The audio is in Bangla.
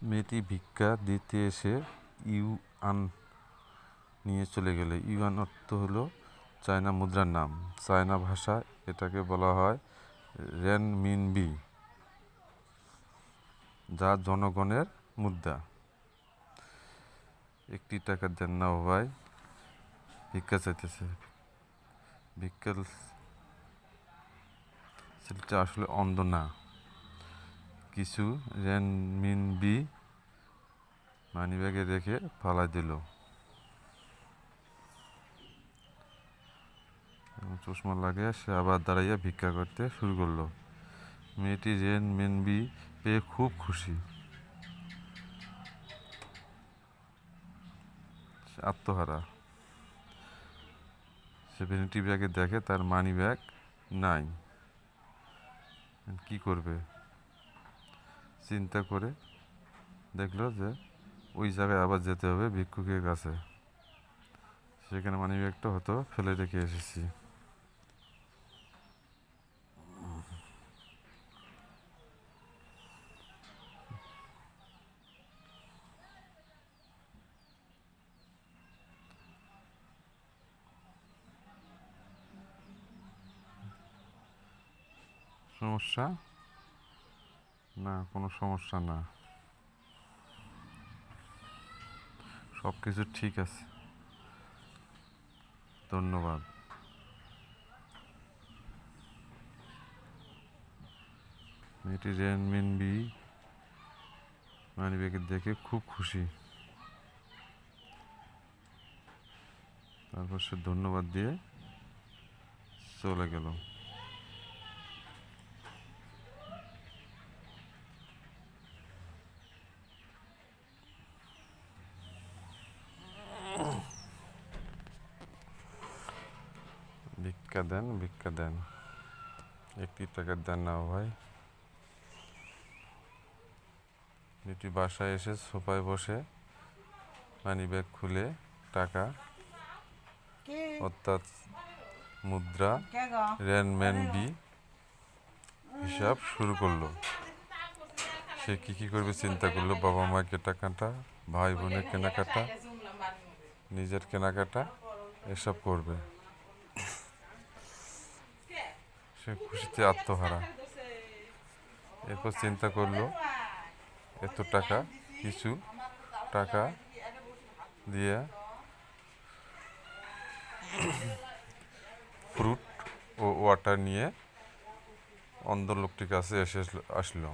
মেয়েটি ভিক্ষা দিতে এসে ইউয়ান নিয়ে চলে গেল। ইউয়ান অর্থ হলো চায়না মুদ্রার নাম। চায়না ভাষায় এটাকে বলা হয় রেনমিনবি, যা জনগণের মুদ্রা। 1 টাকা দেন না ও ভাই, ভিক্ষা চাইতেছে। ভিক্ষা ছেলেটা আসলে অন্ধ না। কিছু রেনমিনবি মানিব্যাগে রেখে পালাই দিল। চশমা লাগিয়ে সে আবার দাঁড়াইয়া ভিক্ষা করতে শুরু করলো। মেয়েটি রেনমিনবি পেয়ে খুব খুশি। আত্মহারা। সে ভ্যানিটি ব্যাগে দেখে তার মানি ব্যাগ নাই। কি করবে চিন্তা করে দেখলো যে ওই জায়গায় আবার যেতে হবে ভিক্ষুকের কাছে। সেখানে মানি ব্যাগটা হয়তো ফেলে রেখে এসেছি। সমস্যা না, কোনো সমস্যা না, সব কিছু ঠিক আছে, ধন্যবাদ। মেয়েটি রেনমিনবি মানিব্যাগে দেখে খুব খুশি। তারপর সে ধন্যবাদ দিয়ে চলে গেল। ভিক্ষা দেন, ভিক্ষা দেন, 1 টাকা দেন না ভাই। মেয়েটি বাসায় এসে সোফায় বসে মানিব্যাগ খুলে টাকা অর্থাৎ মুদ্রা রেনমিনবি হিসাব শুরু করলো। সে কি করবে চিন্তা করলো। বাবা মা কেনাকাটা, ভাই বোনের কেনাকাটা, নিজের কেনাকাটা এসব করবে। সে খুশিতে আত্মহারা। এরপর চিন্তা করলো এত টাকা, কিছু টাকা দিয়ে ফ্রুট ও ওয়াটার নিয়ে অন্ধ লোকটির কাছে আসলো।